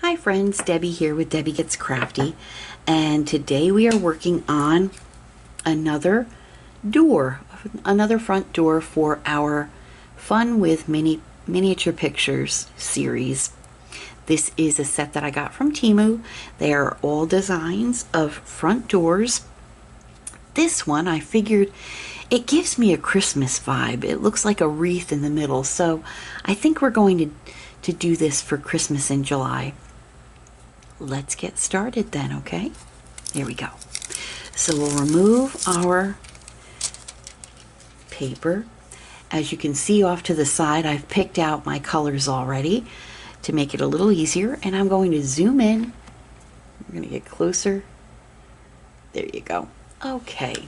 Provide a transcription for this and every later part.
Hi friends, Debbie here with Debbie Gets Crafty, and today we are working on another front door for our Fun with Miniature Pictures series. This is a set that I got from Temu. They are all designs of front doors. This one, I figured it gives me a Christmas vibe. It looks like a wreath in the middle, so I think we're going to do this for Christmas in July. Let's get started then, okay? Here we go. So we'll remove our paper. As you can see off to the side, I've picked out my colors already to make it a little easier, and I'm going to zoom in. We're going to get closer. There you go. Okay.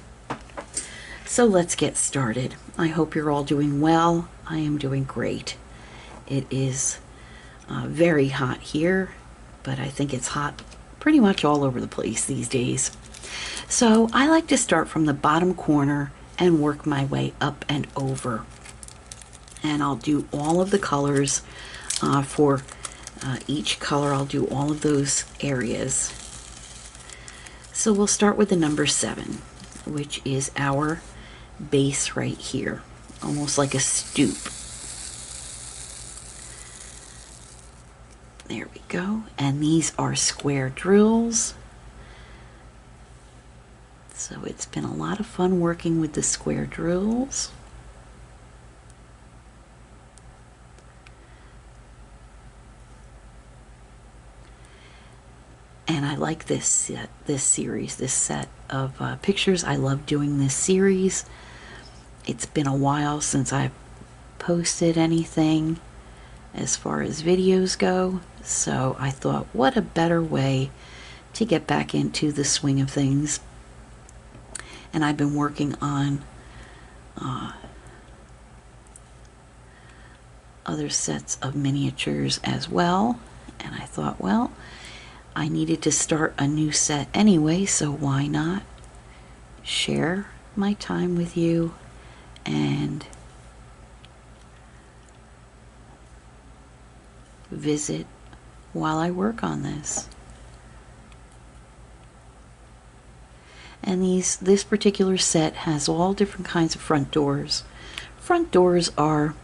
So let's get started. I hope you're all doing well. I am doing great. It is very hot here, but I think it's hot pretty much all over the place these days. So I like to start from the bottom corner and work my way up and over. And I'll do all of the colors for each color. I'll do all of those areas. So we'll start with the number 7, which is our base right here, almost like a stoop. There we go. And these are square drills. So it's been a lot of fun working with the square drills. And I like this set of pictures. I love doing this series. It's been a while since I've posted anything as far as videos go, so I thought, what a better way to get back into the swing of things. And I've been working on other sets of miniatures as well, and I thought, well, I needed to start a new set anyway, so why not share my time with you and visit while I work on this. And this particular set has all different kinds of front doors. Front doors are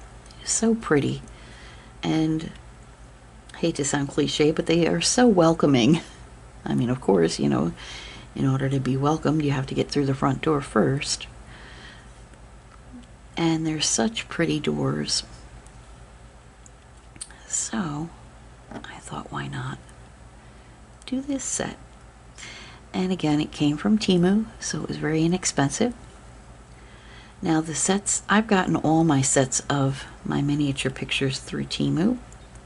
so pretty, and I hate to sound cliche, but they are so welcoming. I mean, of course, you know, in order to be welcomed, you have to get through the front door first. And they're such pretty doors. So I thought, why not do this set? And again, it came from Temu, so it was very inexpensive. Now the sets, I've gotten all my sets of my miniature pictures through Temu.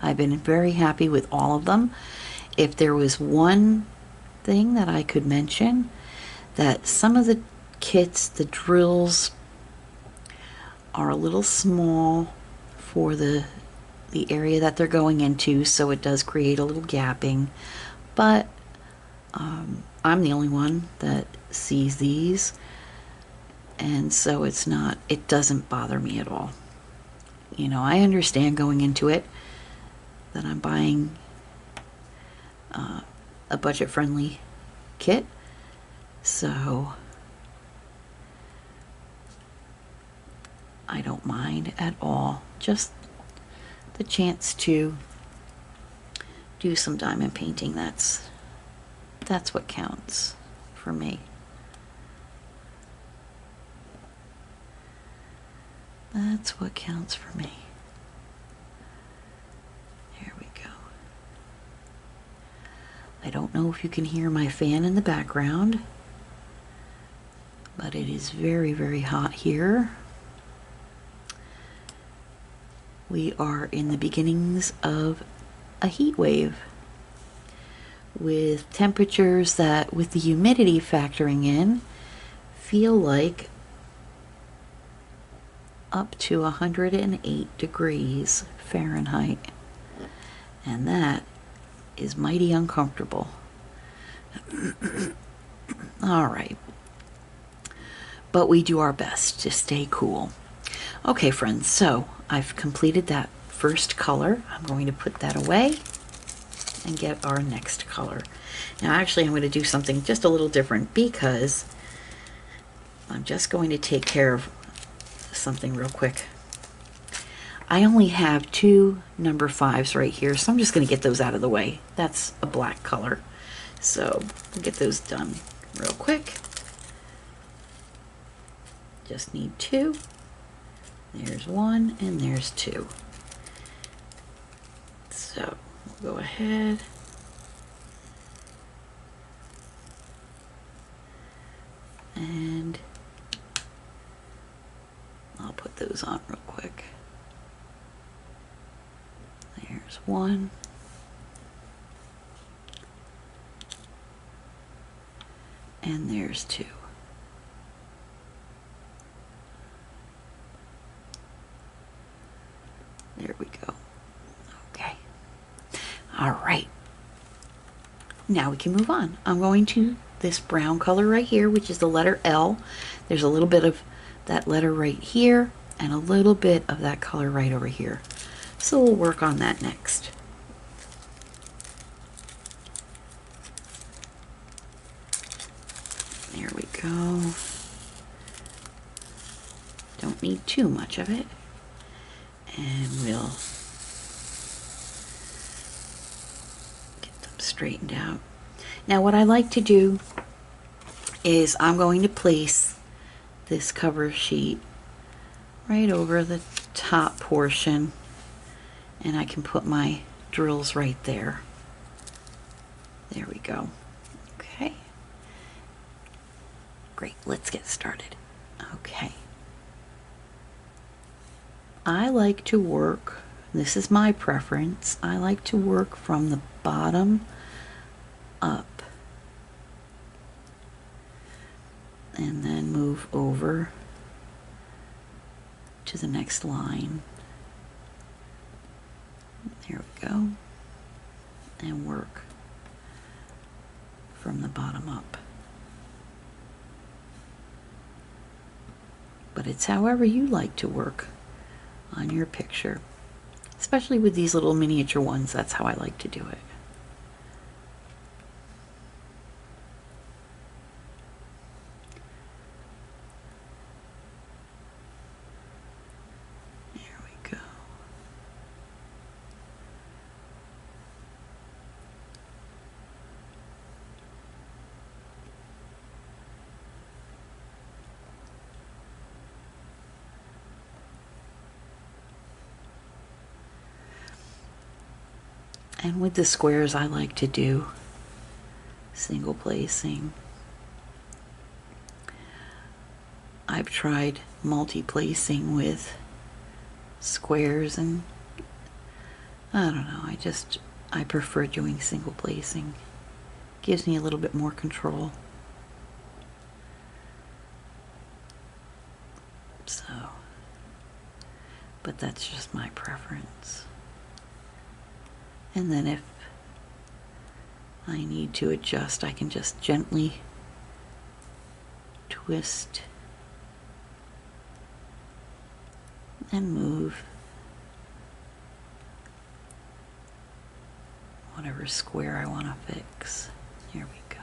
I've been very happy with all of them. If there was one thing that I could mention, that some of the kits, the drills, are a little small for the area that they're going into, so it does create a little gapping, but I'm the only one that sees these, and so it doesn't bother me at all. You know, I understand going into it that I'm buying a budget-friendly kit, so I don't mind at all. Just the chance to do some diamond painting, that's what counts for me. That's what counts for me. Here we go. I don't know if you can hear my fan in the background, but it is very, very hot here. We are in the beginnings of a heat wave with temperatures that, with the humidity factoring in, feel like up to 108 degrees Fahrenheit. And that is mighty uncomfortable. All right. But we do our best to stay cool. Okay, friends, so I've completed that first color. I'm going to put that away and get our next color. Now actually I'm going to do something just a little different because I'm just going to take care of something real quick. I only have 2 number 5s right here, so I'm just going to get those out of the way. That's a black color, so we'll get those done real quick. Just need 2. There's 1 and there's 2. So we'll go ahead and I'll put those on real quick. There's 1. And there's 2. There we go. Okay. All right. Now we can move on. I'm going to this brown color right here, which is the letter L. There's a little bit of that letter right here and a little bit of that color right over here. So we'll work on that next. There we go. Don't need too much of it. And we'll get them straightened out. Now what I like to do is I'm going to place this cover sheet right over the top portion, and I can put my drills right there. There we go. Okay. Great, let's get started. Okay. I like to work, this is my preference, I like to work from the bottom up and then move over to the next line. There we go. And work from the bottom up. But it's however you like to work on your picture. Especially with these little miniature ones, that's how I like to do it. There we go. And with the squares, I like to do single placing. I've tried multi-placing with squares, and I don't know, I prefer doing single placing. Gives me a little bit more control. So, but that's just my preference. And then if I need to adjust, I can just gently twist and move whatever square I want to fix. Here we go.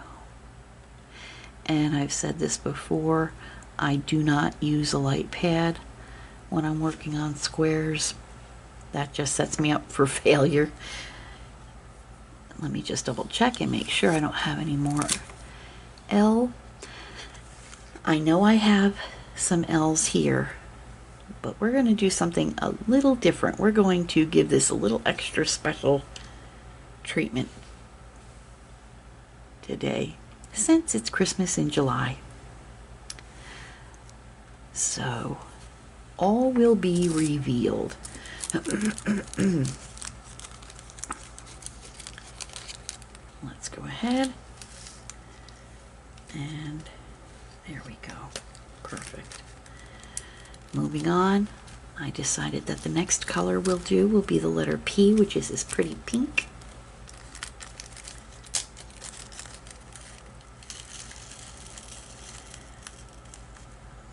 And I've said this before, I do not use a light pad when I'm working on squares. That just sets me up for failure. Let me just double check and make sure I don't have any more L. I know I have some L's here, but we're going to do something a little different. We're going to give this a little extra special treatment today, since it's Christmas in July. So, all will be revealed. Let's go ahead, and there we go. Perfect. Moving on, I decided that the next color we'll do will be the letter P, which is this pretty pink.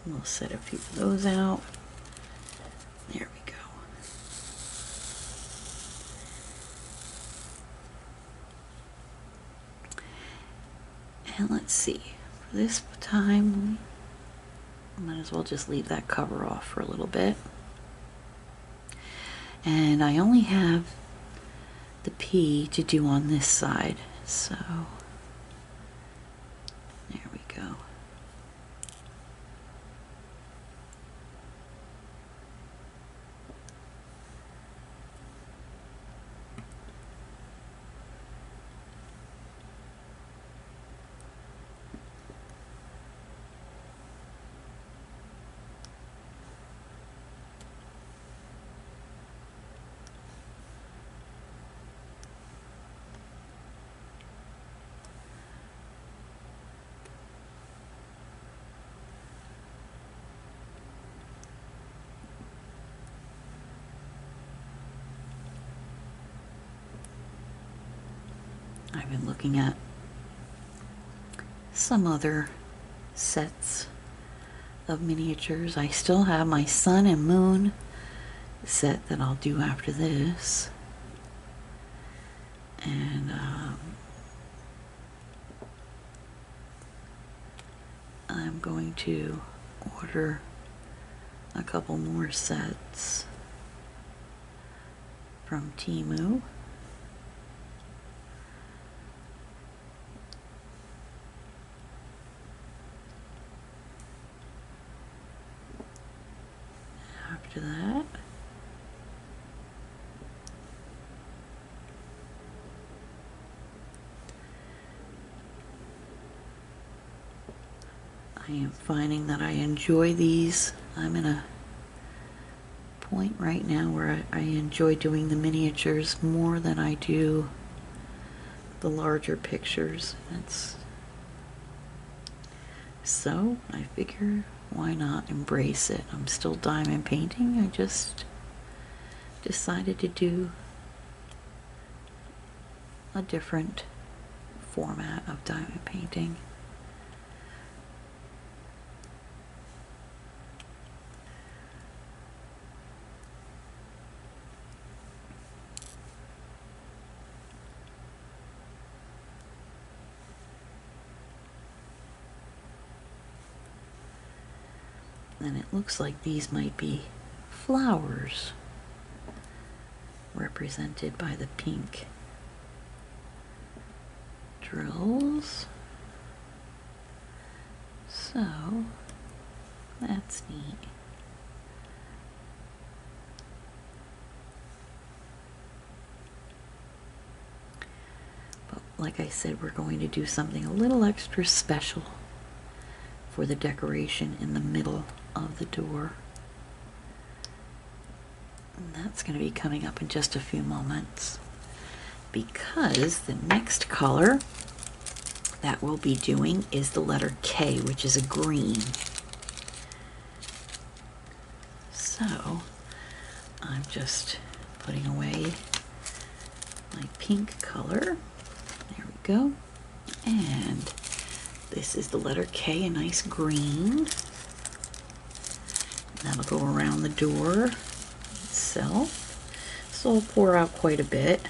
We'll set a few of those out. There we go. And let's see, for this time, might as well just leave that cover off for a little bit. And I only have the P to do on this side, so there we go. I've been looking at some other sets of miniatures. I still have my sun and moon set that I'll do after this. And I'm going to order a couple more sets from Temu. After that, I am finding that I enjoy these. I'm in a point right now where I enjoy doing the miniatures more than I do the larger pictures. So I figure, why not embrace it? I'm still diamond painting. I just decided to do a different format of diamond painting. And it looks like these might be flowers represented by the pink drills. So that's neat. But like I said, we're going to do something a little extra special for the decoration in the middle of the door. And that's going to be coming up in just a few moments, because the next color that we'll be doing is the letter K, which is a green. So I'm just putting away my pink color. There we go. And this is the letter K, a nice green. That'll go around the door itself. So I'll pour out quite a bit.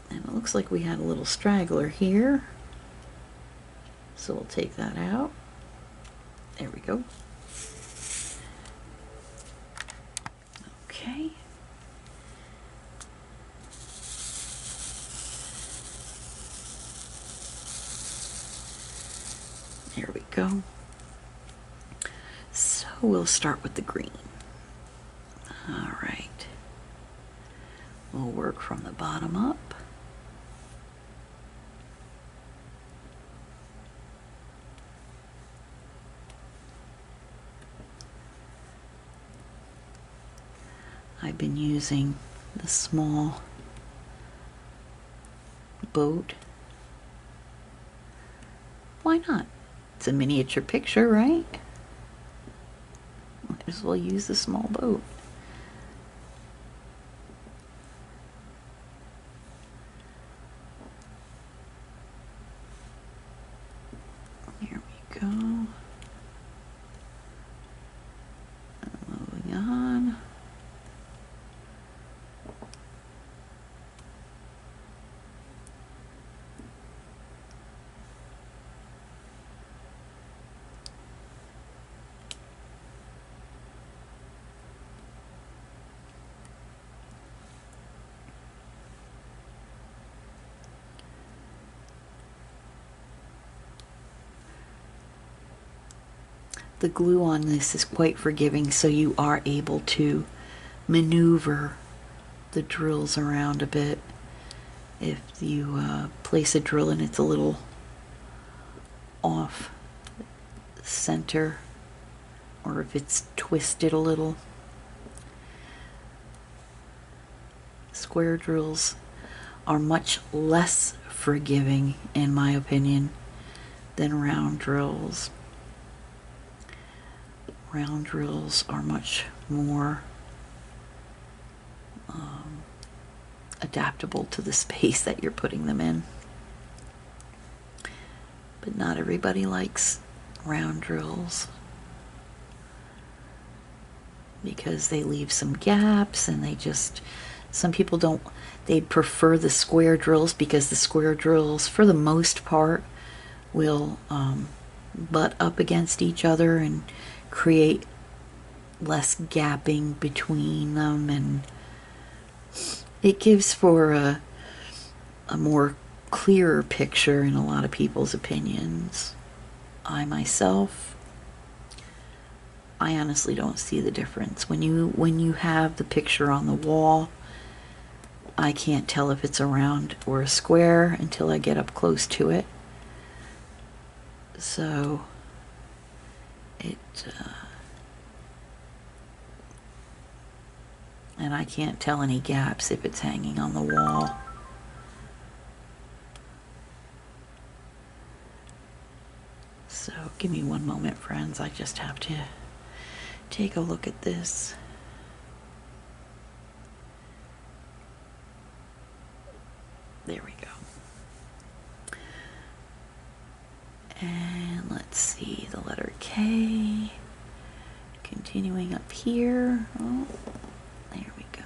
And it looks like we had a little straggler here. So we'll take that out. There we go. Okay. There we go. So we'll start with the green. All right. We'll work from the bottom up. I've been using the small boat. Why not? It's a miniature picture, right? Might as well use the small boat. Here we go. Moving on. the glue on this is quite forgiving, so you are able to maneuver the drills around a bit. If you place a drill and it's a little off center, or if it's twisted a little. Square drills are much less forgiving, in my opinion, than round drills. Round drills are much more adaptable to the space that you're putting them in. But not everybody likes round drills because they leave some gaps, and some people don't, they prefer the square drills because the square drills, for the most part, will butt up against each other and create less gapping between them, and it gives for a more clearer picture in a lot of people's opinions. I myself, I honestly don't see the difference. When you have the picture on the wall, I can't tell if it's a round or a square until I get up close to it. So and I can't tell any gaps if it's hanging on the wall. So give me one moment, friends. I just have to take a look at this. There we go. And let's see, the letter K. Continuing up here. Oh, there we go.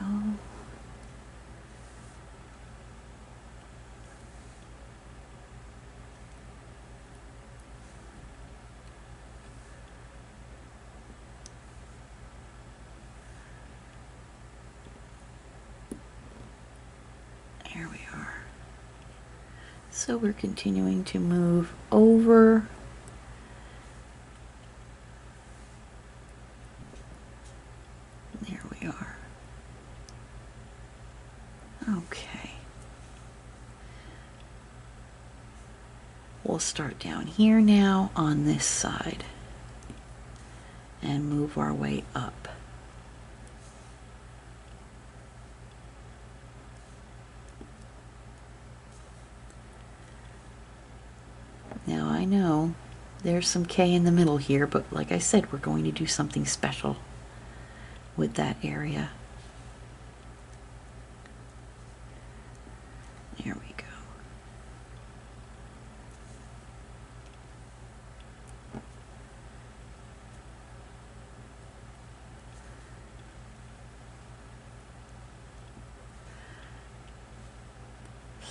There we are. So we're continuing to move over. There we are. Okay. We'll start down here now on this side and move our way up. Now I know there's some K in the middle here, but like I said, we're going to do something special with that area. There we go.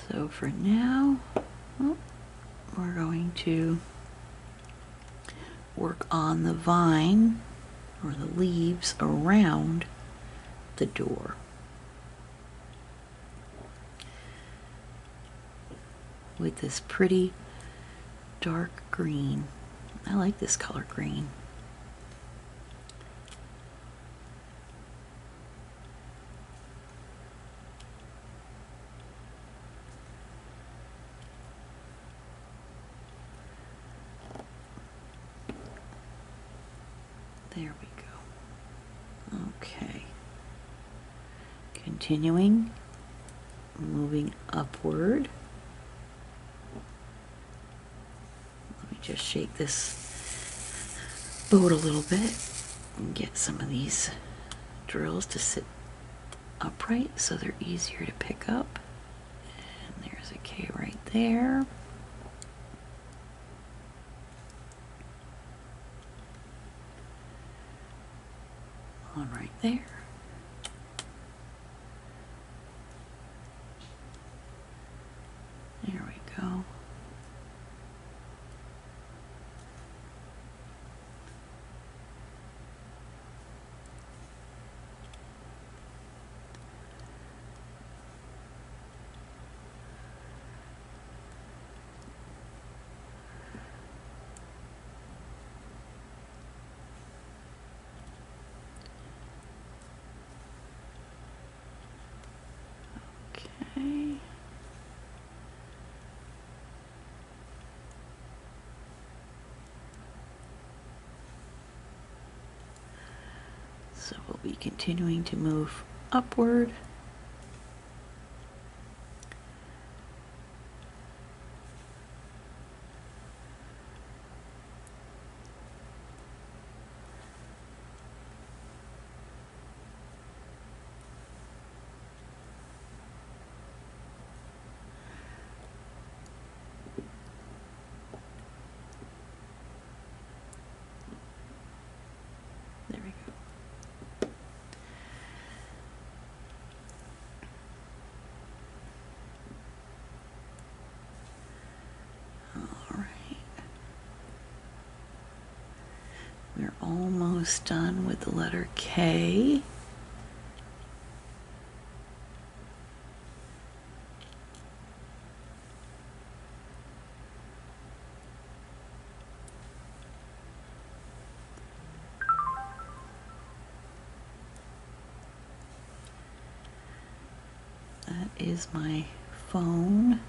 So for now, we're going to work on the vine or the leaves around the door. With this pretty dark green. I like this color green. There we go. Okay. Continuing, moving upward. Let me just shake this boat a little bit and get some of these drills to sit upright so they're easier to pick up. And there's a K right there. One right there. There we go. So we'll be continuing to move upward. There we go. All right. We're almost done with the letter K. That is my phone.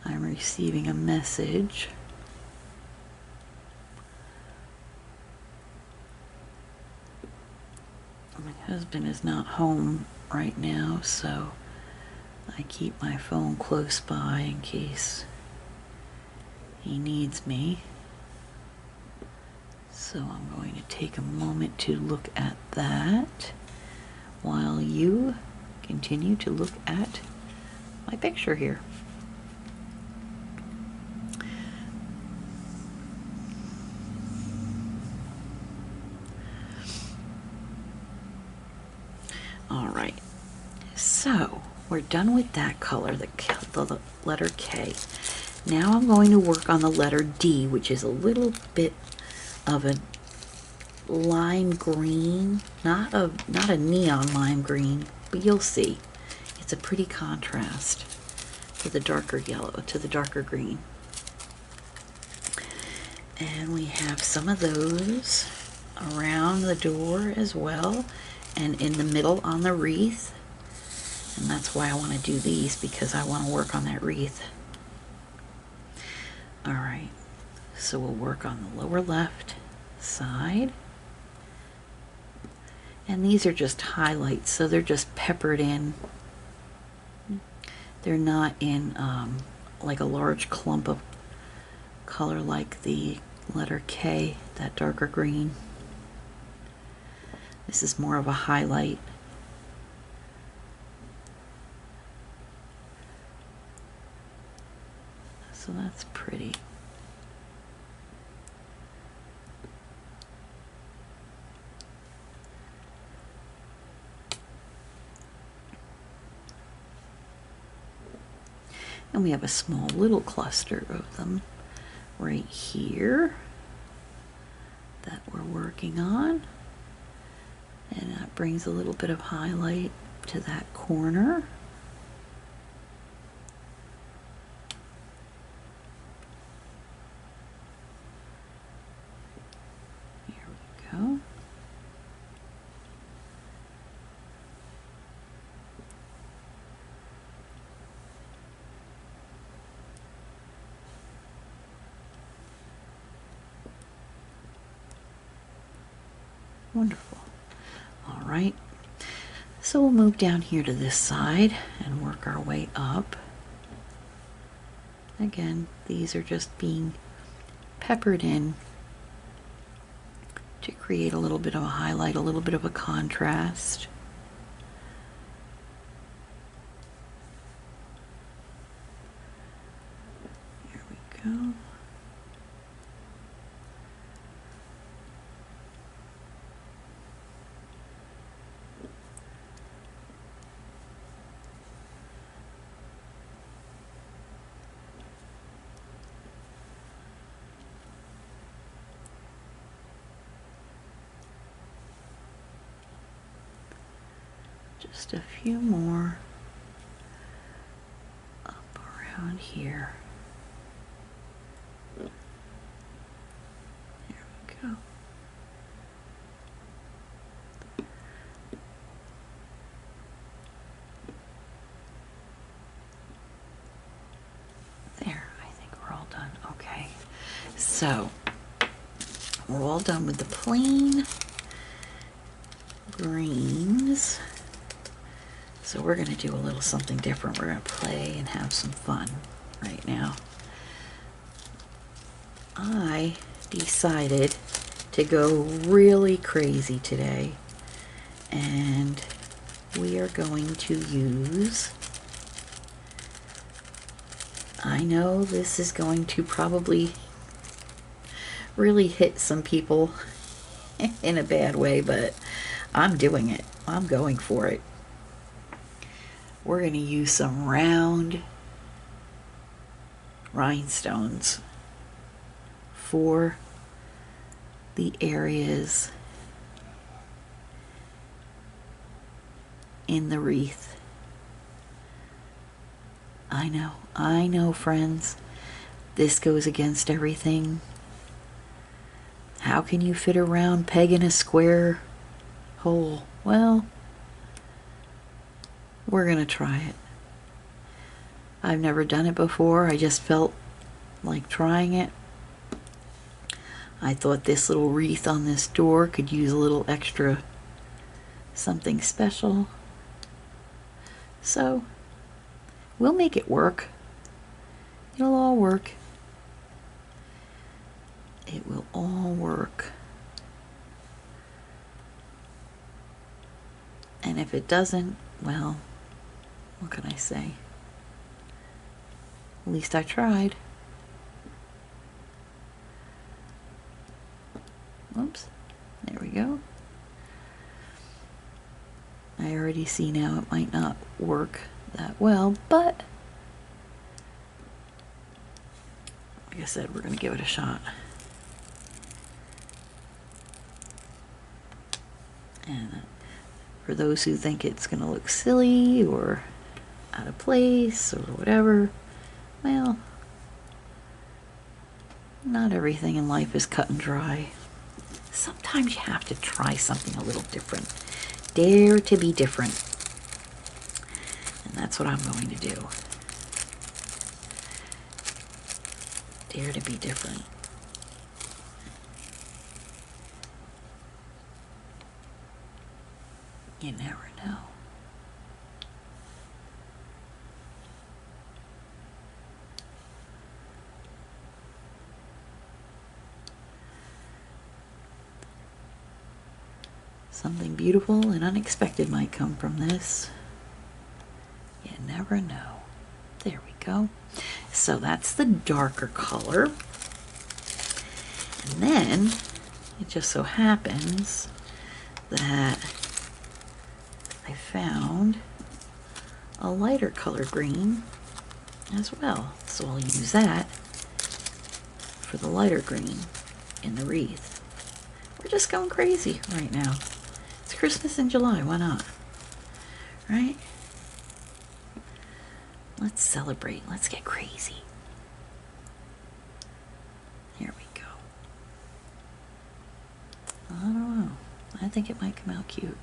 I'm receiving a message. My husband is not home right now, so I keep my phone close by in case he needs me. So I'm going to take a moment to look at that while you continue to look at my picture here. All right, so we're done with that color, the letter K. Now I'm going to work on the letter D, which is a little bit of a lime green, not a neon lime green, but you'll see. It's a pretty contrast to the darker yellow, to the darker green. And we have some of those around the door as well, and in the middle on the wreath. And that's why I want to do these, because I want to work on that wreath. All right, so we'll work on the lower left side. And these are just highlights, so they're just peppered in. They're not in like a large clump of color like the letter K, that darker green. This is more of a highlight. So that's pretty. And we have a small little cluster of them right here that we're working on. And that brings a little bit of highlight to that corner. Here we go. Wonderful. All right, so we'll move down here to this side and work our way up. Again, these are just being peppered in to create a little bit of a highlight, a little bit of a contrast. Here we go. Just a few more up around here. There we go. There, I think we're all done. Okay, so we're all done with the plain. greens. So we're going to do a little something different. We're going to play and have some fun right now. I decided to go really crazy today, and we are going to use, I know this is going to probably really hit some people in a bad way, but I'm doing it. I'm going for it. We're going to use some round rhinestones for the areas in the wreath. I know, friends. This goes against everything. How can you fit a round peg in a square hole? Well, we're going to try it. I've never done it before. I just felt like trying it. I thought this little wreath on this door could use a little extra something special. So, we'll make it work. It'll all work. It will all work. And if it doesn't, well, what can I say? At least I tried. Oops, there we go. I already see now it might not work that well, but like I said, we're going to give it a shot. And for those who think it's going to look silly or out of place or whatever, well, not everything in life is cut and dry. Sometimes you have to try something a little different. Dare to be different. And that's what I'm going to do. Dare to be different. You never know. Something beautiful and unexpected might come from this. You never know. There we go. So that's the darker color. And then it just so happens that I found a lighter color green as well. So I'll use that for the lighter green in the wreath. We're just going crazy right now. It's Christmas in July, why not? Right? Let's celebrate. Let's get crazy. Here we go. I don't know. I think it might come out cute.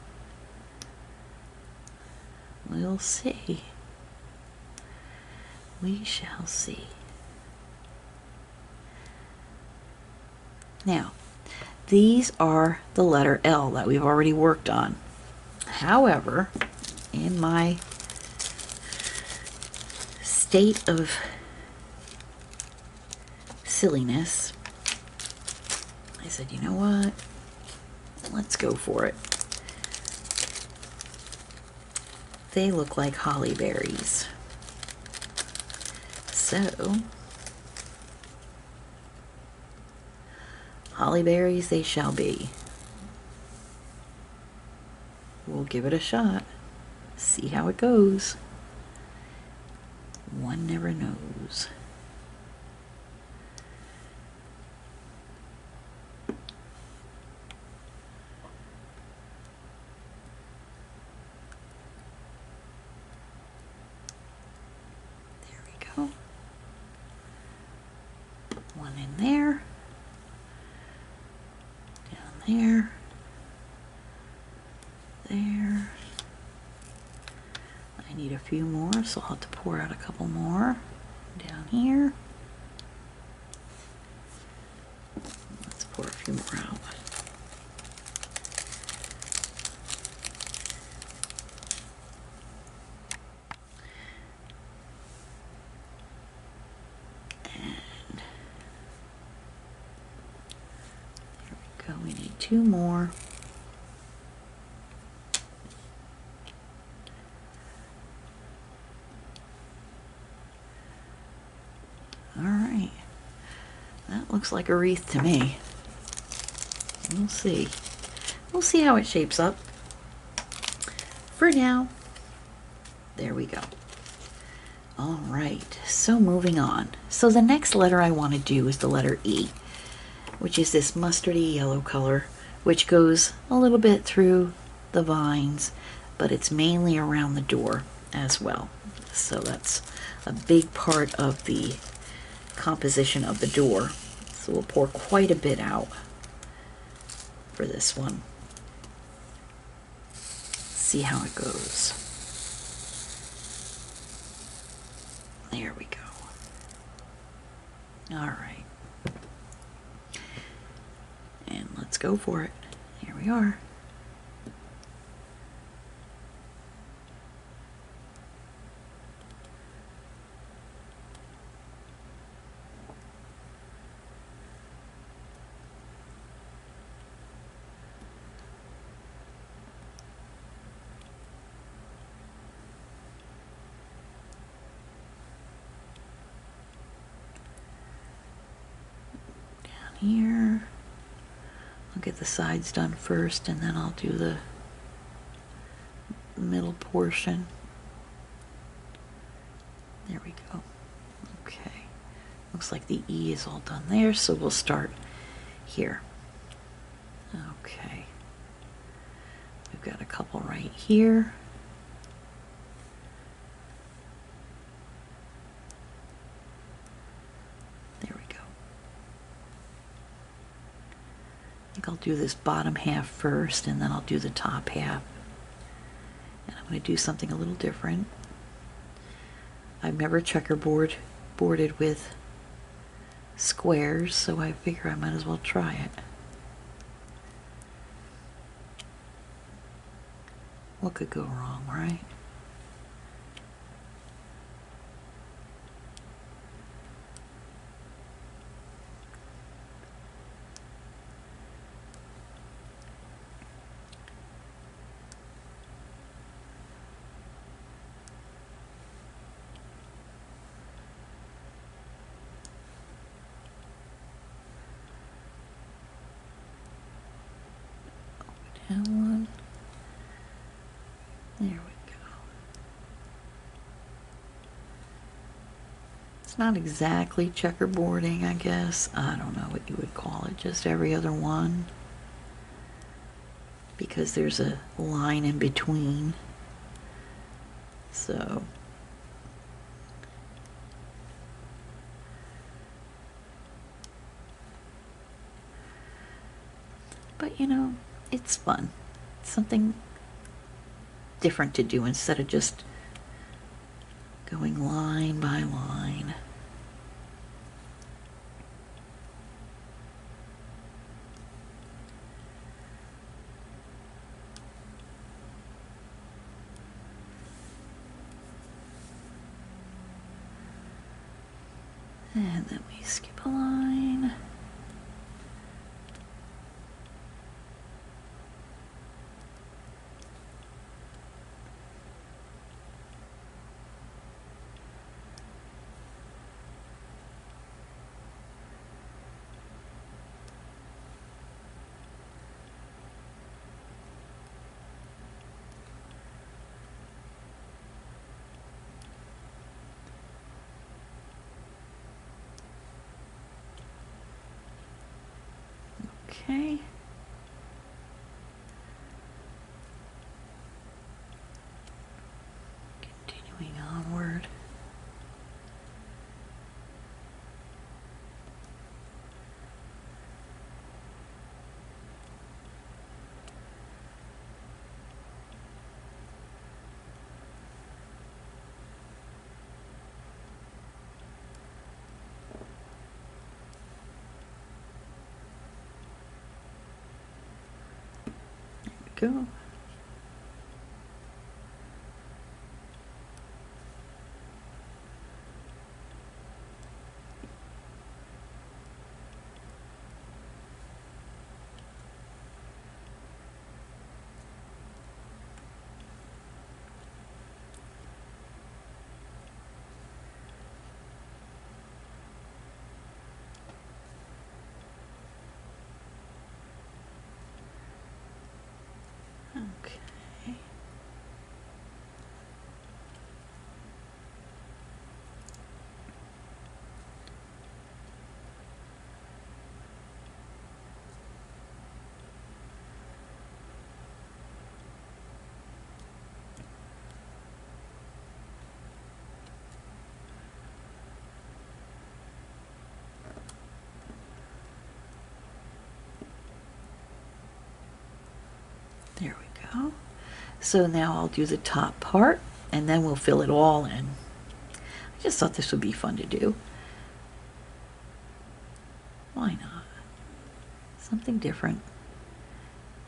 We'll see. We shall see. Now, these are the letter L that we've already worked on. However, in my state of silliness, I said, you know what? Let's go for it. They look like holly berries. So, holly berries they shall be. We'll give it a shot. See how it goes. One never knows. There we go. One in there. Down there. There. I need a few more, so I'll have to pour out a couple more down here. Let's pour a few more out. 2 more. All right, that looks like a wreath to me. We'll see. We'll see how it shapes up. For now, there we go. All right, so moving on. So the next letter I want to do is the letter E, which is this mustardy yellow color, which goes a little bit through the vines, but it's mainly around the door as well. So that's a big part of the composition of the door. So we'll pour quite a bit out for this one. See how it goes. There we go. All right. And let's go for it. Here we are. Here, I'll get the sides done first, and then I'll do the middle portion. There we go. Okay, looks like the E is all done there, so we'll start here. Okay, we've got a couple right here. I'll do this bottom half first, and then I'll do the top half. And I'm going to do something a little different. I've never boarded with squares, so I figure I might as well try it. What could go wrong, right? Down one. There we go. It's not exactly checkerboarding, I guess. I don't know what you would call it, just every other one. Because there's a line in between. So but you know, it's fun. It's something different to do instead of just going line by line. And then we skip a line. Okay. Continuing onward. Go. There we go. So now I'll do the top part and then we'll fill it all in. I just thought this would be fun to do. Why not? Something different.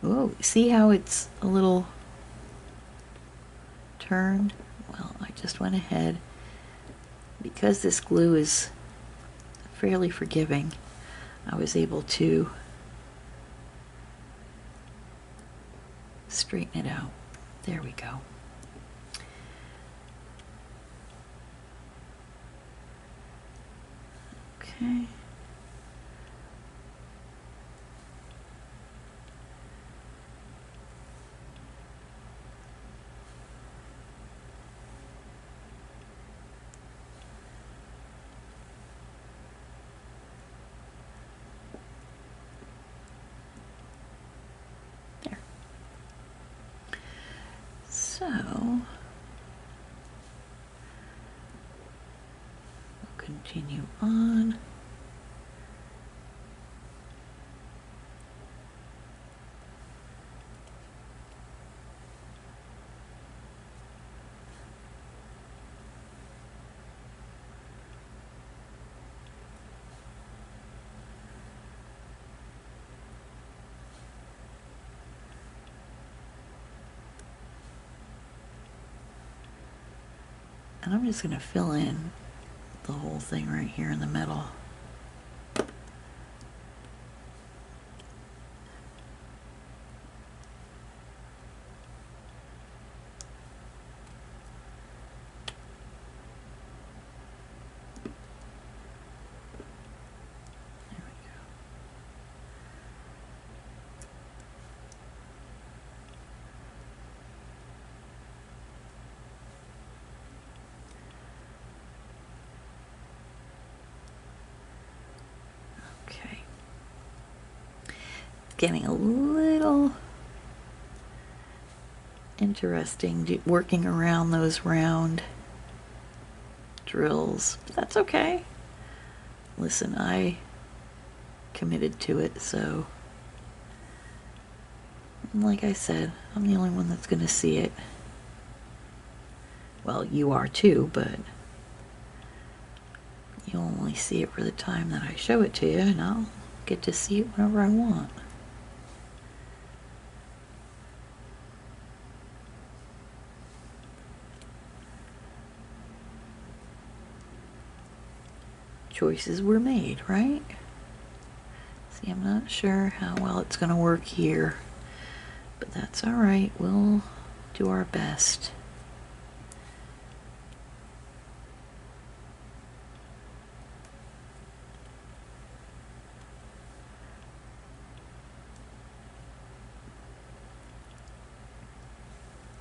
Oh, see how it's a little turned? Well, I just went ahead. Because this glue is fairly forgiving, I was able to straighten it out. There we go. Okay. There. So we'll continue on. And I'm just going to fill in the whole thing right here in the middle. There we go. Okay. Getting a little interesting working around those round drills, but that's okay. Listen, I committed to it, so like I said, I'm the only one that's going to see it. Well, you are too, but you'll only see it for the time that I show it to you, and I'll get to see it whenever I want. Choices were made, right? See, I'm not sure how well it's going to work here, but that's all right. We'll do our best.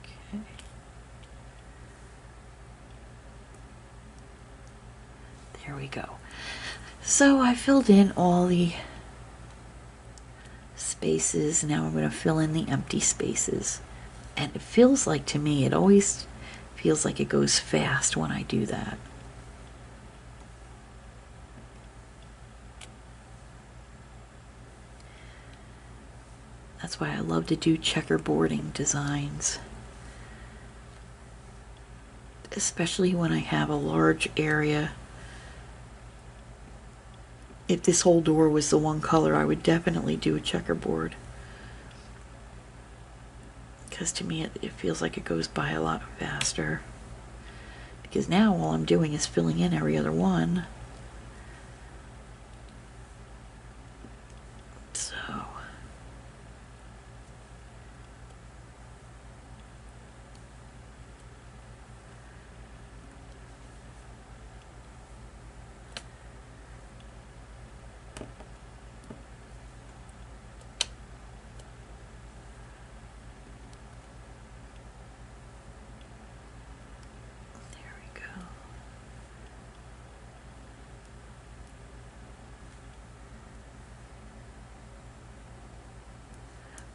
Okay. There we go. So I filled in all the spaces. Now I'm going to fill in the empty spaces. And it feels like, to me, it always feels like it goes fast when I do that. That's why I love to do checkerboarding designs. Especially when I have a large area. If this whole door was the one color, I would definitely do a checkerboard. Because to me, it feels like it goes by a lot faster. Because now all I'm doing is filling in every other one. So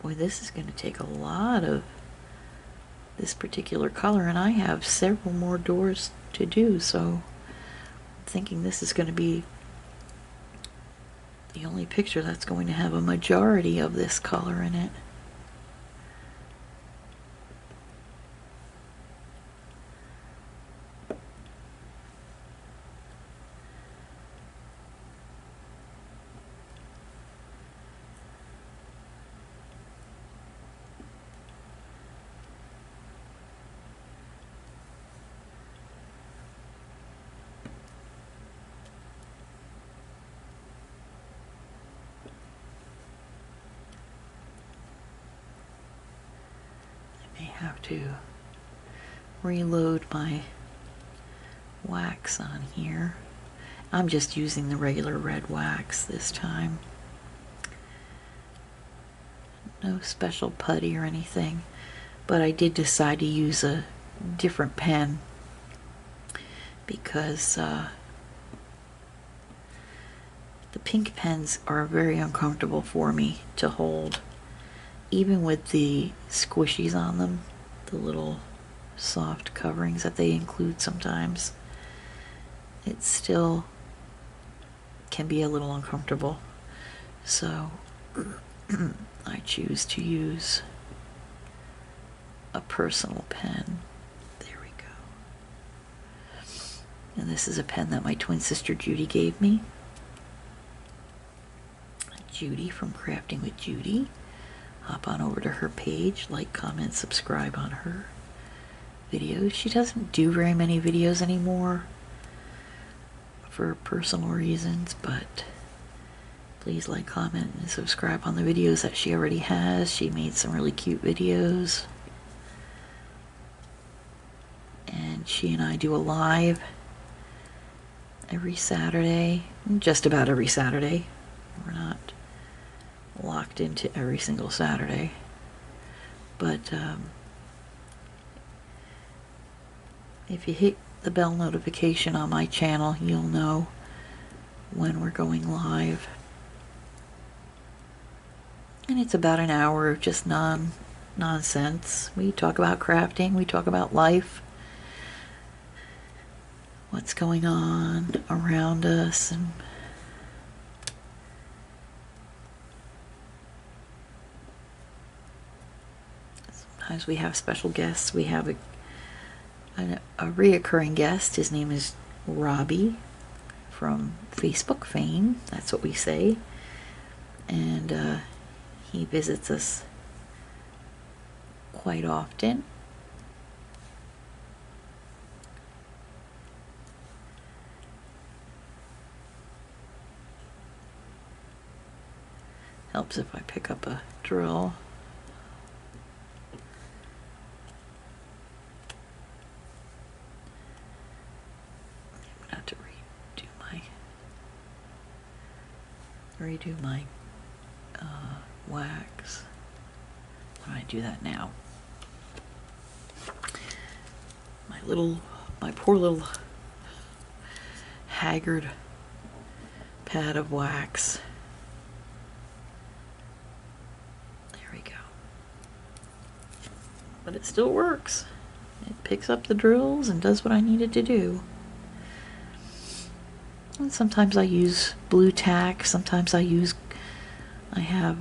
boy, this is going to take a lot of this particular color, and I have several more doors to do, so I'm thinking this is going to be the only picture that's going to have a majority of this color in it. have to reload my wax on here. I'm just using the regular red wax this time. No special putty or anything, but I did decide to use a different pen because the pink pens are very uncomfortable for me to hold, even with the squishies on them, the little soft coverings that they include sometimes. It still can be a little uncomfortable, so I choose to use a personal pen. There we go. And this is a pen that my twin sister Judy gave me. Judy from Crafting with Judy. Hop on over to her page, like, comment, subscribe on her videos. She doesn't do very many videos anymore for personal reasons, but please like, comment, and subscribe on the videos that she already has. She made some really cute videos. And she and I do a live every Saturday, just about every Saturday. We're not locked into every single Saturday, but if you hit the bell notification on my channel, you'll know when we're going live. And it's about an hour of just nonsense. We talk about crafting, we talk about life, what's going on around us, and sometimes we have special guests. We have a reoccurring guest. His name is Robbie from Facebook fame. That's what we say. And he visits us quite often. Helps if I pick up a drill. Redo my wax. Why don't I do that now? My poor little haggard pad of wax. There we go. But it still works. It picks up the drills and does what I need it to do. And sometimes I use blue tack, sometimes I have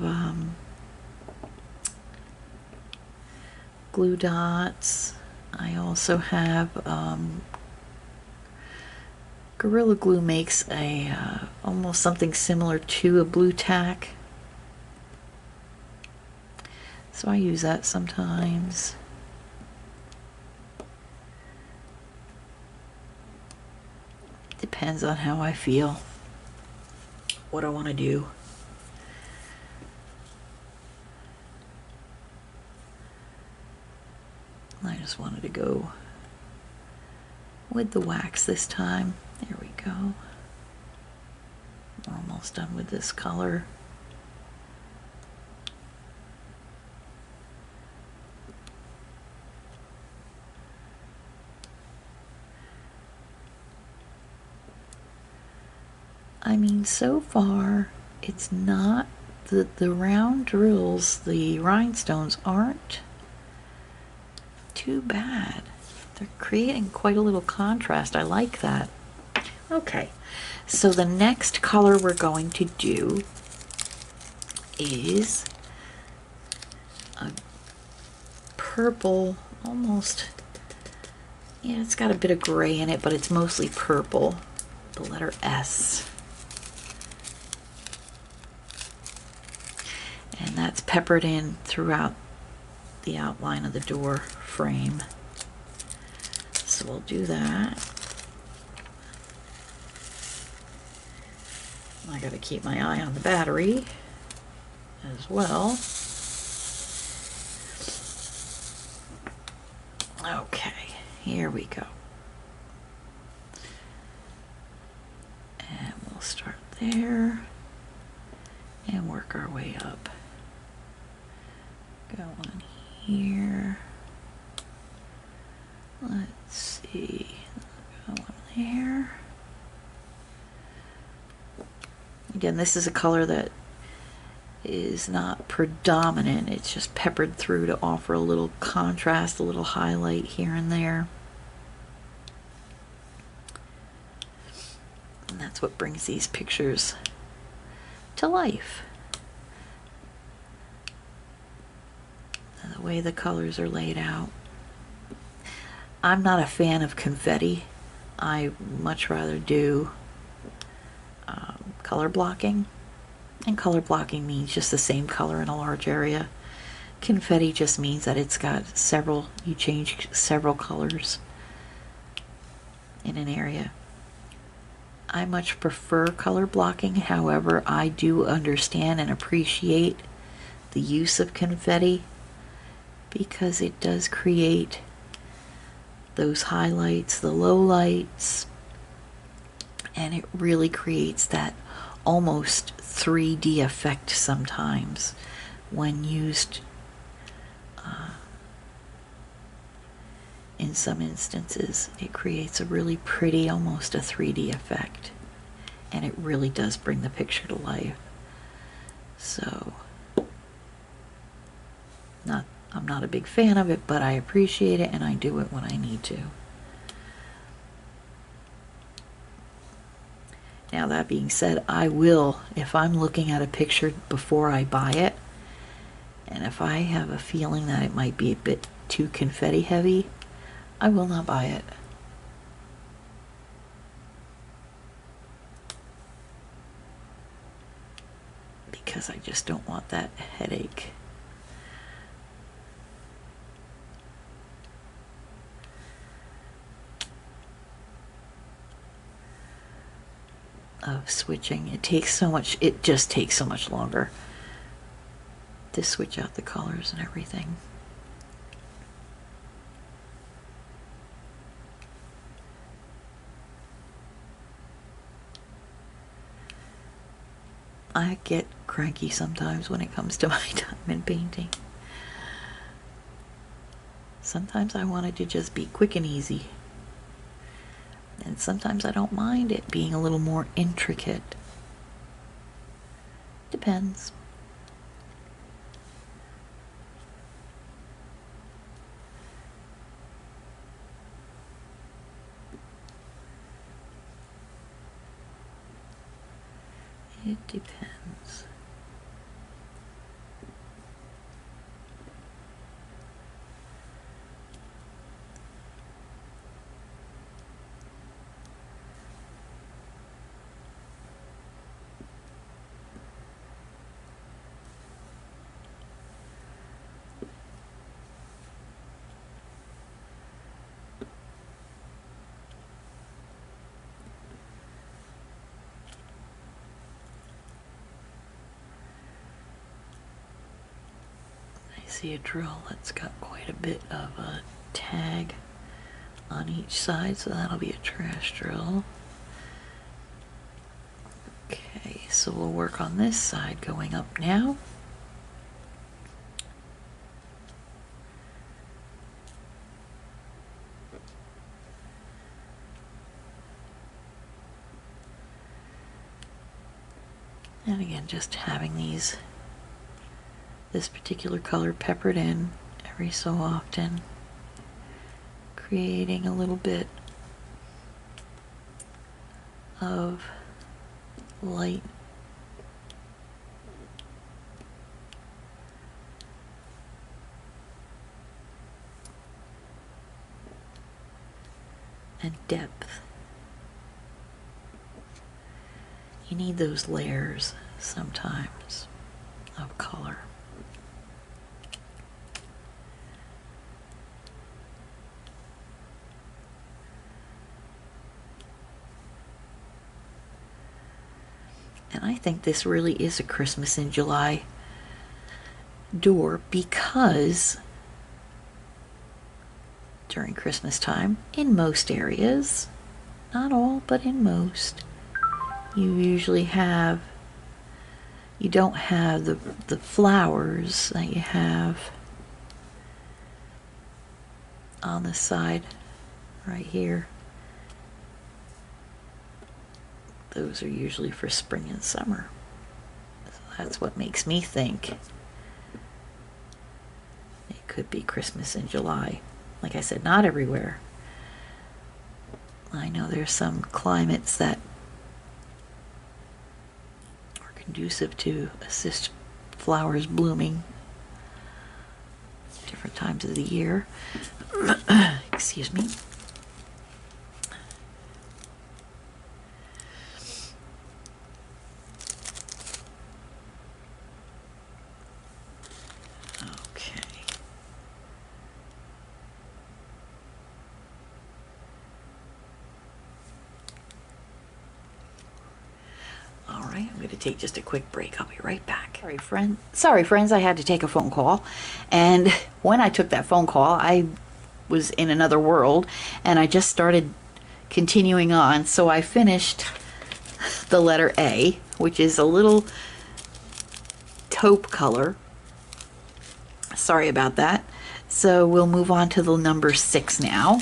glue dots. I also have Gorilla Glue makes a almost something similar to a blue tack, so I use that sometimes. Depends on how I feel, what I want to do. I just wanted to go with the wax this time. There we go. We're almost done with this color. I mean, so far, it's not, the round drills, the rhinestones aren't too bad. They're creating quite a little contrast. I like that. Okay, so the next color we're going to do is a purple, almost, yeah, it's got a bit of gray in it, but it's mostly purple. The letter S. And that's peppered in throughout the outline of the door frame. So we'll do that. I gotta keep my eye on the battery as well. Okay, here we go. And we'll start there and work our way up. Go on here. Let's see. Go on there. Again, this is a color that is not predominant. It's just peppered through to offer a little contrast, a little highlight here and there. And that's what brings these pictures to life. And the way the colors are laid out. I'm not a fan of confetti. I much rather do color blocking. And color blocking means just the same color in a large area. Confetti just means that it's got several, you change several colors in an area. I much prefer color blocking. However, I do understand and appreciate the use of confetti because it does create those highlights, the lowlights, and it really creates that almost 3D effect sometimes when used in some instances. It creates a really pretty, almost a 3D effect, and it really does bring the picture to life. So I'm not a big fan of it, but I appreciate it and I do it when I need to. Now, that being said, I will, if I'm looking at a picture before I buy it, and if I have a feeling that it might be a bit too confetti heavy, I will not buy it. Because I just don't want that headache. Of switching. It just takes so much longer to switch out the colors and everything. I get cranky sometimes when it comes to my diamond painting. Sometimes I want it to just be quick and easy. And sometimes I don't mind it being a little more intricate. Depends. It depends. See a drill that's got quite a bit of a tag on each side, so that'll be a trash drill. Okay, so we'll work on this side going up now. And again, just having this particular color peppered in every so often, creating a little bit of light and depth. You need those layers sometimes of color. And I think this really is a Christmas in July door because during Christmas time in most areas. Not all, but in most. You usually have, you don't have the flowers that you have on the side right here. Those are usually for spring and summer. So that's what makes me think it could be Christmas in July. Like I said, not everywhere. I know there's some climates that are conducive to assist flowers blooming different times of the year. Excuse me. Okay. All right, I'm going to take just a quick break. I'll be right back. Sorry, friends, I had to take a phone call. And when I took that phone call, I was in another world, and I just started continuing on. So I finished the letter A, which is a little taupe color. Sorry about that. So we'll move on to the number 6 now.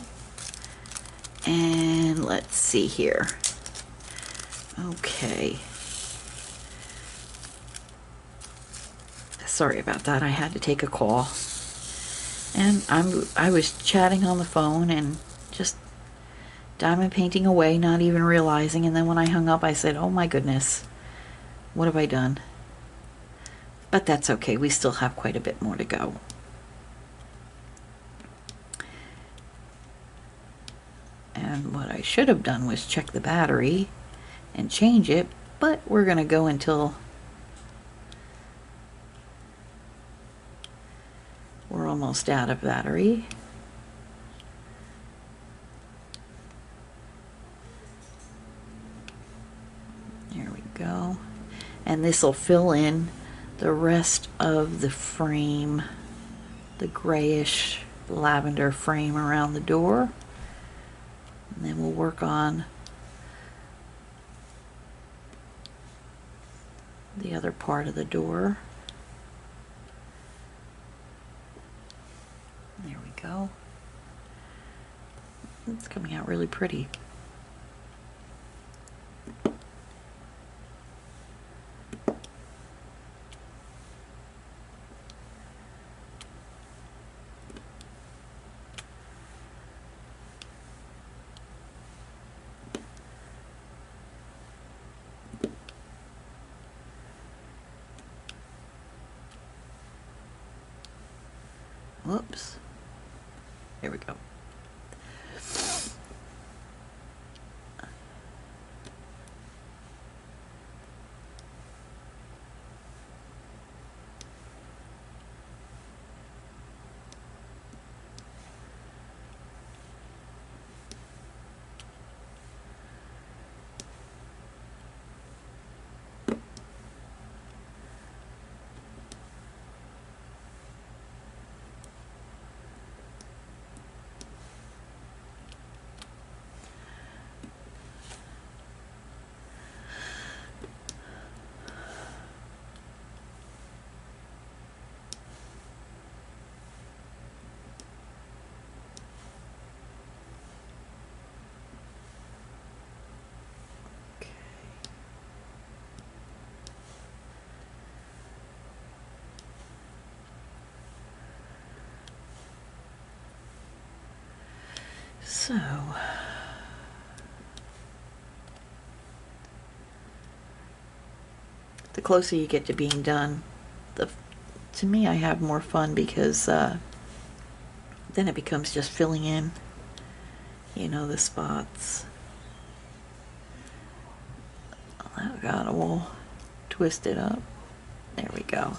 And let's see here. Okay. Sorry about that. I had to take a call. And I was chatting on the phone and just diamond painting away, not even realizing. And then when I hung up, I said, oh my goodness, what have I done? But that's okay. We still have quite a bit more to go. And what I should have done was check the battery and change it, but we're going to go until we're almost out of battery. There we go. And this will fill in the rest of the frame, the grayish lavender frame around the door. And then we'll work on the other part of the door. There we go. It's coming out really pretty. Whoops. There we go. So, the closer you get to being done, to me I have more fun because then it becomes just filling in, you know, the spots. Oh God, we'll twist it up. There we go.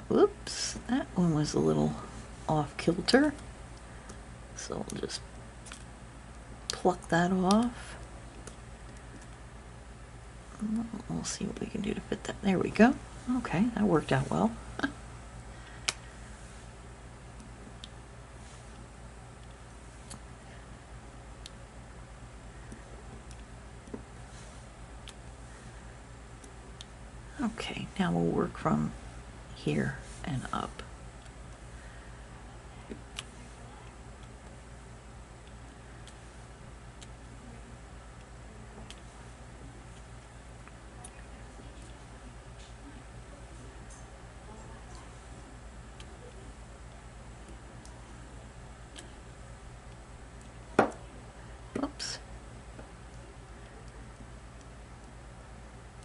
Whoops, that one was a little off kilter. So we'll just pluck that off. We'll see what we can do to fit that. There we go. Okay, that worked out well. Okay, now we'll work from here and up. Oops.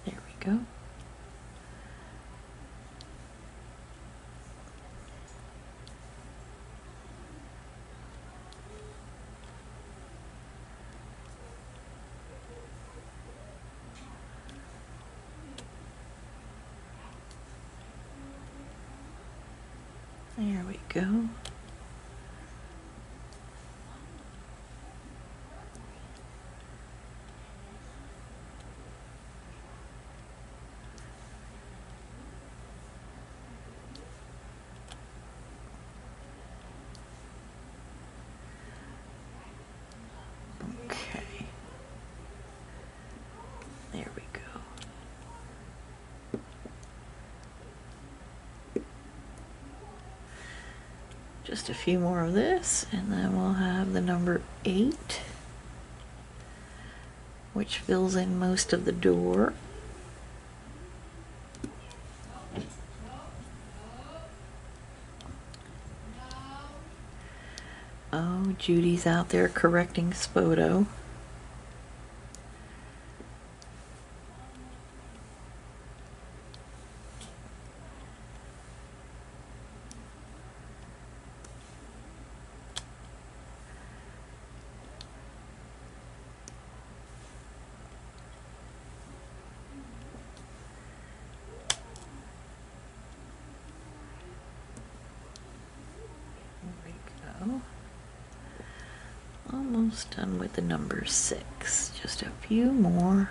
There we go. There we go. Okay. There we go. Just a few more of this, and then we'll have the number 8, which fills in most of the door. Oh, Judy's out there correcting Spoto. Almost done with the number 6. Just a few more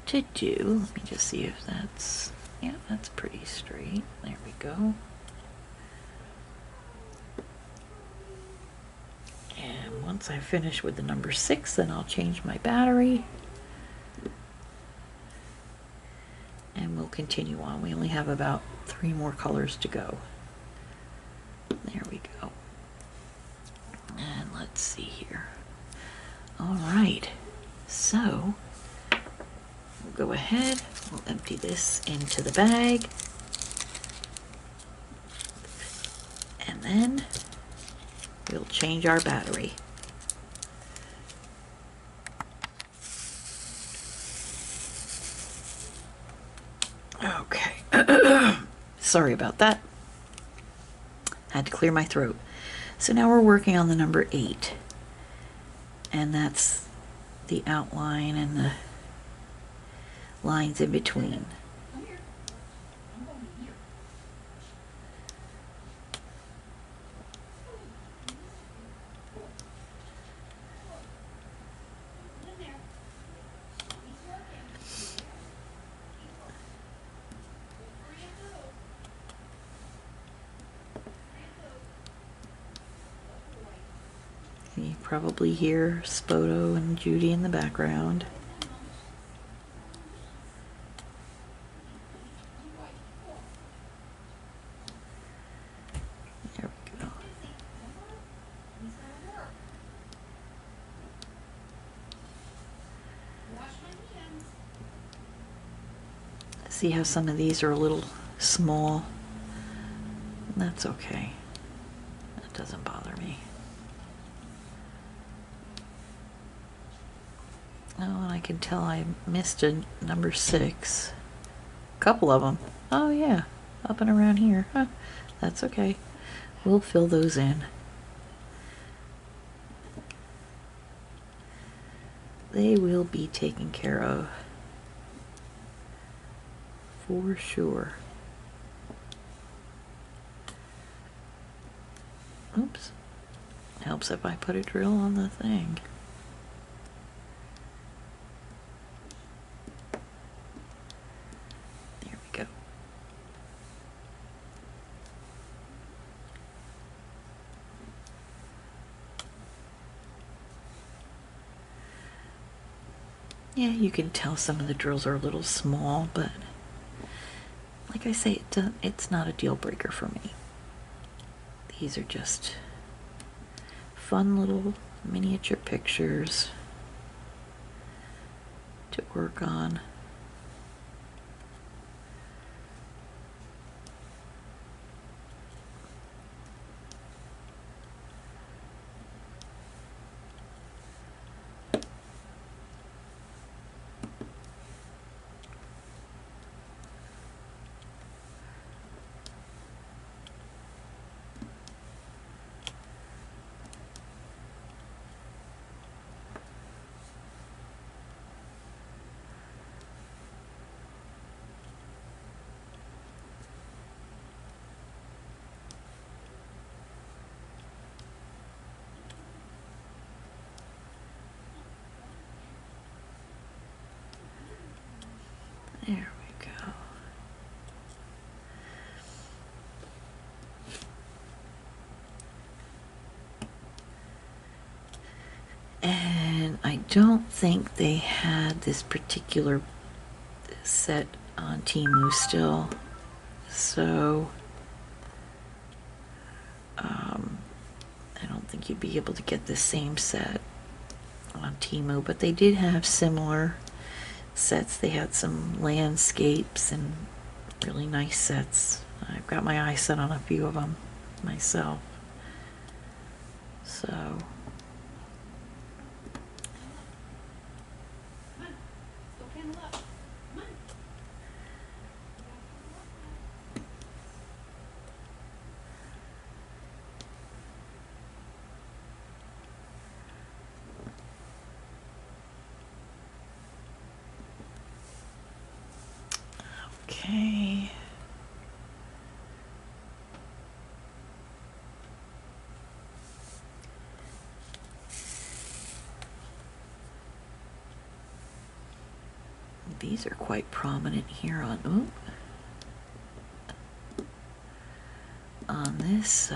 to do. Let me just see if that's, yeah, that's pretty straight. There we go. And once I finish with the number 6, then I'll change my battery. And we'll continue on. We only have about 3 more colors to go. There we go. And let's see here. All right, so we'll go ahead, we'll empty this into the bag, and then we'll change our battery. Okay, sorry about that. Had to clear my throat. So now we're working on the number 8, and that's the outline and the lines in between. You probably hear Spoto and Judy in the background. There we go. See how some of these are a little small? That's okay. That doesn't bother me. Oh, and I can tell I missed a number 6. A couple of them. Oh yeah, up and around here. Huh. That's okay. We'll fill those in. They will be taken care of. For sure. Oops. Helps if I put a drill on the thing. There we go. Yeah, you can tell some of the drills are a little small, but like I say, it's not a deal breaker for me. These are just fun little miniature pictures to work on. There we go. And I don't think they had this particular set on Temu still, so I don't think you'd be able to get the same set on Temu, but they did have similar sets. They had some landscapes and really nice sets. I've got my eye set on a few of them myself. So okay. These are quite prominent here on this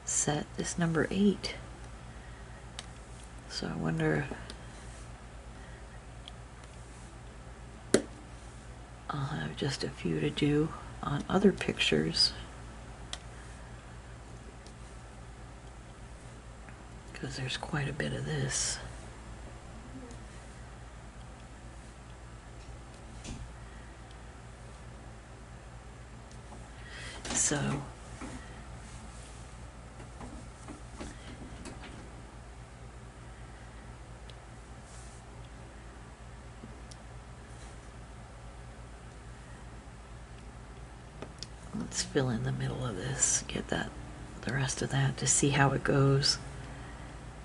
set, this number 8. So I wonder if I'll have just a few to do on other pictures, because there's quite a bit of this. So let's fill in the middle of this, get the rest of that to see how it goes.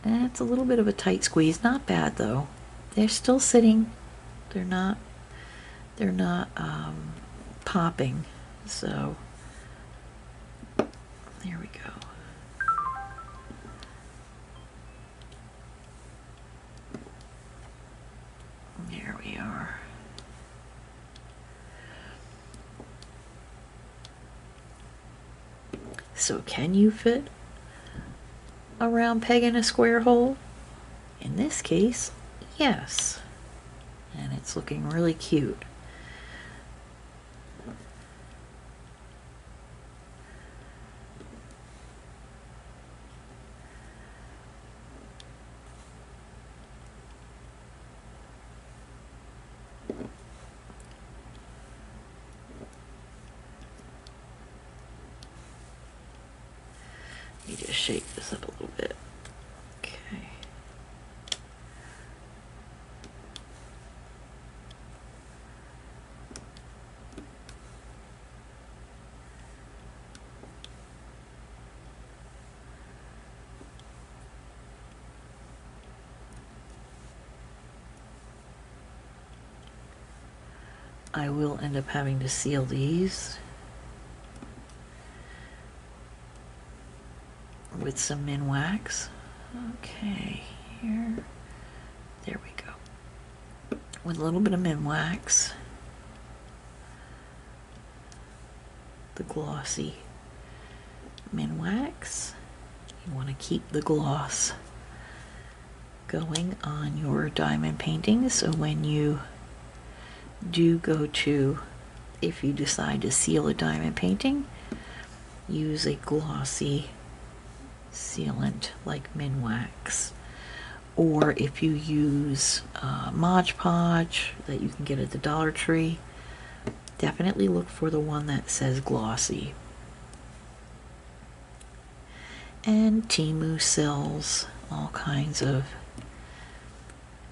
And it's a little bit of a tight squeeze, not bad though. They're still sitting. They're not popping. So there we go. There we are. So can you fit a round peg in a square hole? In this case, yes. And it's looking really cute. Let me just shake this up a little bit. Okay. I will end up having to seal these. with some min wax. Okay, here, there we go. With a little bit of min wax, the glossy min wax. You want to keep the gloss going on your diamond painting, so when you do go to, if you decide to seal a diamond painting, use a glossy sealant like min wax. Or if you use Mod Podge that you can get at the Dollar Tree, definitely look for the one that says glossy. And Temu sells all kinds of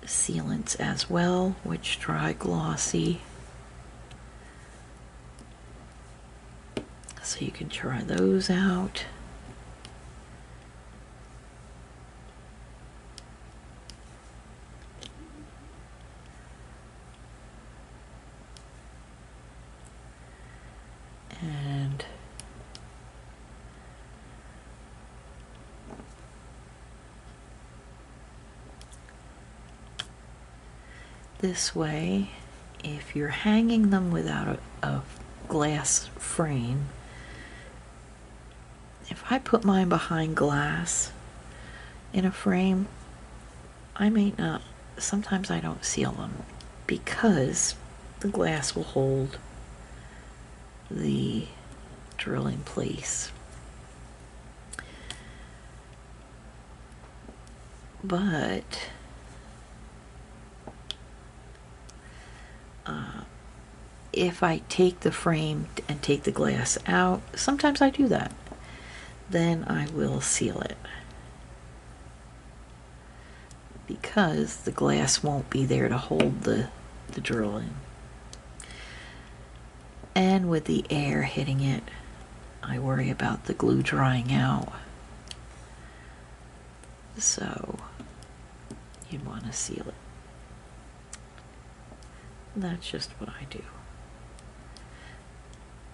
sealants as well, which dry glossy. So you can try those out. And this way, if you're hanging them without a glass frame, if I put mine behind glass in a frame, I may not, sometimes I don't seal them because the glass will hold the drill in place. But if I take the frame and take the glass out, sometimes I do that, then I will seal it, because the glass won't be there to hold the drill in. And with the air hitting it, I worry about the glue drying out. So you'd want to seal it. That's just what I do.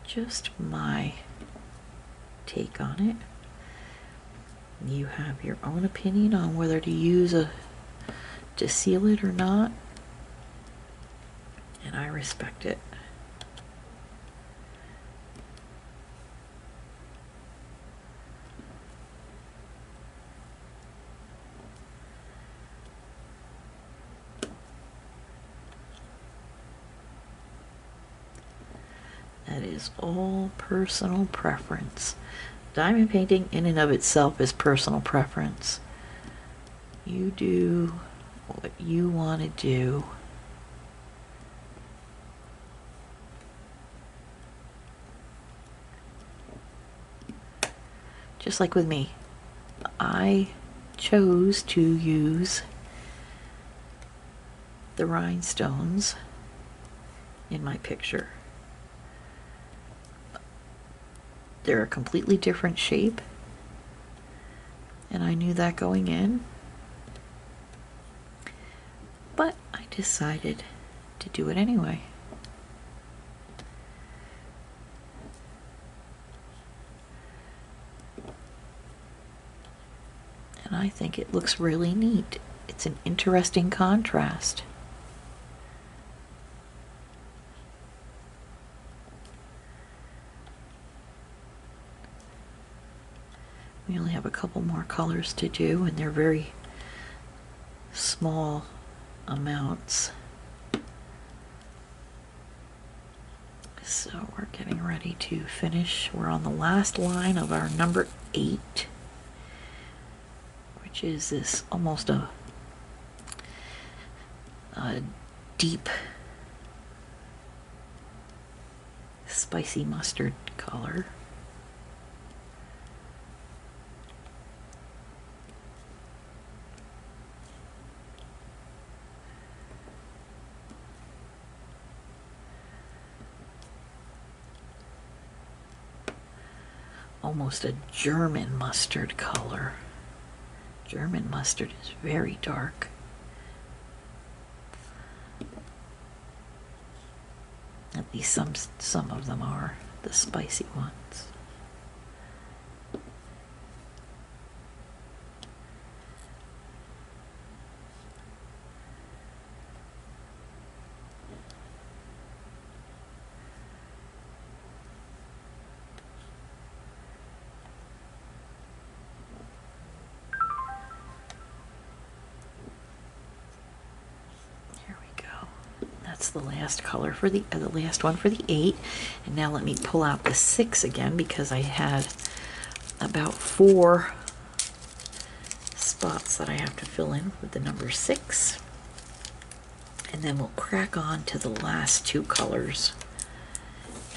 Just my take on it. You have your own opinion on whether to seal it or not, and I respect it. That is all personal preference. Diamond painting in and of itself is personal preference. You do what you want to do. Just like with me, I chose to use the rhinestones in my picture. They're a completely different shape, and I knew that going in, but I decided to do it anyway. And I think it looks really neat. It's an interesting contrast. We only have a couple more colors to do, and they're very small amounts. So we're getting ready to finish. We're on the last line of our number 8, which is this almost a deep spicy mustard color. Almost a German mustard color. German mustard is very dark. At least some of them are, the spicy ones. that's the last color for the last one for the 8. And now let me pull out the 6 again, because I had about 4 spots that I have to fill in with the number 6. And then we'll crack on to the last 2 colors,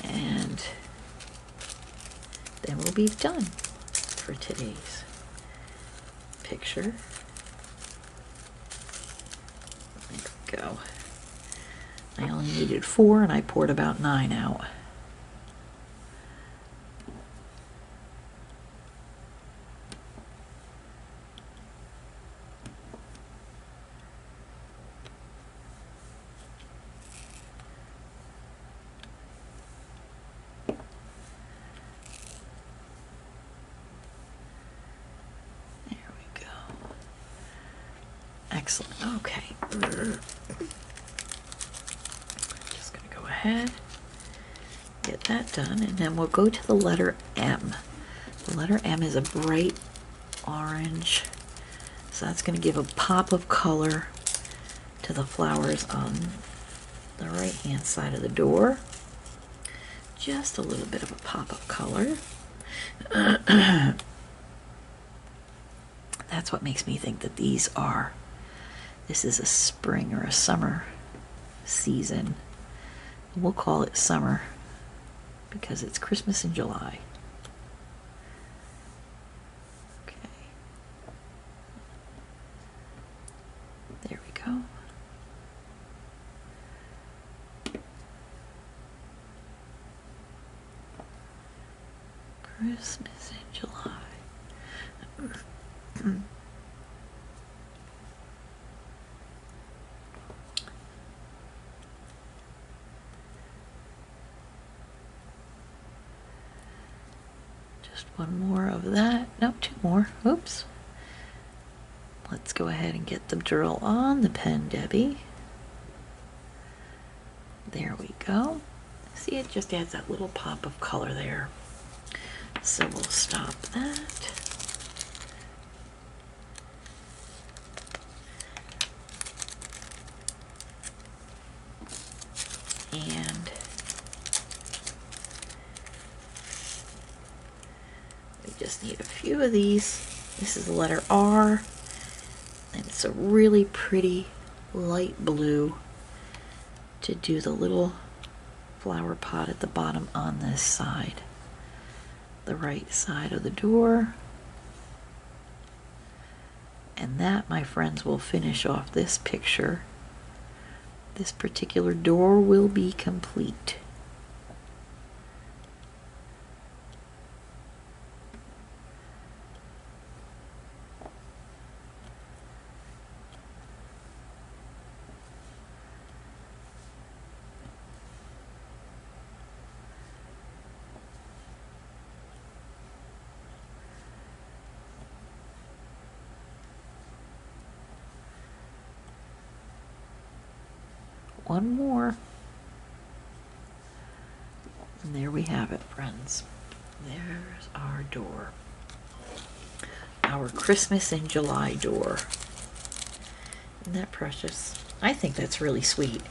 and then we'll be done for today's picture. There we go. I only needed 4 and I poured about 9 out. Excellent. Okay. Just going to go ahead, get that done, and then we'll go to the letter M. The letter M is a bright orange, so that's going to give a pop of color to the flowers on the right hand side of the door. Just a little bit of a pop of color. That's what makes me think that this is a spring or a summer season. We'll call it summer because it's Christmas in July. Okay. There we go. Christmas in July. Just one more of that. No, 2 more. Oops. Let's go ahead and get the drill on the pen, Debbie. There we go. See, it just adds that little pop of color there. So we'll stop that. And we just need a few of these. This is the letter R, and it's a really pretty light blue to do the little flower pot at the bottom on this side, the right side of the door. And that, my friends, will finish off this picture. This particular door will be complete. One more. And there we have it, friends. There's our door. Our Christmas in July door. Isn't that precious? I think that's really sweet.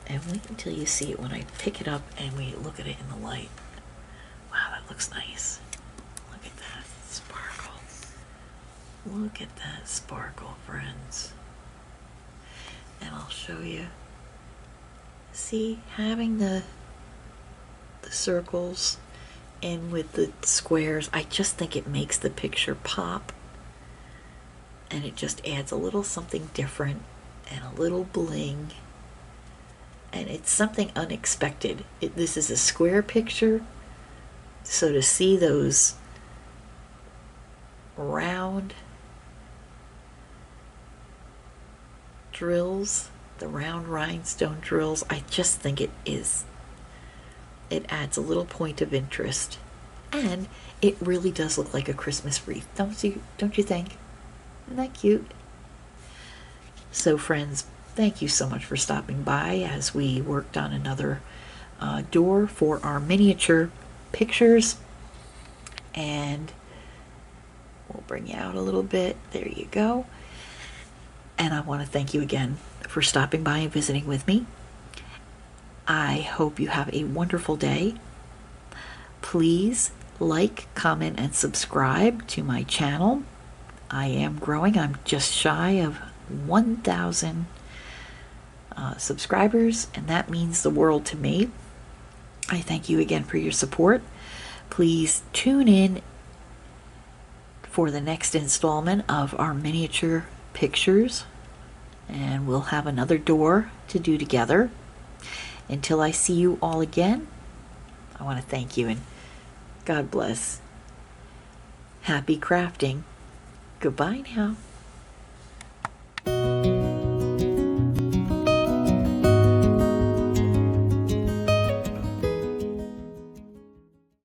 And wait until you see it when I pick it up and we look at it in the light. Wow, that looks nice. Look at that sparkle. Look at that sparkle, friends. And I'll show you. See, having the circles and with the squares, I just think it makes the picture pop, and it just adds a little something different and a little bling, and it's something unexpected. This is a square picture, so to see those round drills, the round rhinestone drills, I just think it adds a little point of interest, and it really does look like a Christmas wreath, don't you think? Isn't that cute? So friends, thank you so much for stopping by as we worked on another door for our miniature pictures, and we'll bring you out a little bit. There you go. And I want to thank you again for stopping by and visiting with me. I hope you have a wonderful day. Please like, comment, and subscribe to my channel. I am growing. I'm just shy of 1,000 subscribers, and that means the world to me. I thank you again for your support. Please tune in for the next installment of our miniature pictures, and we'll have another door to do together. Until I see you all again, I want to thank you and God bless. Happy crafting. Goodbye now.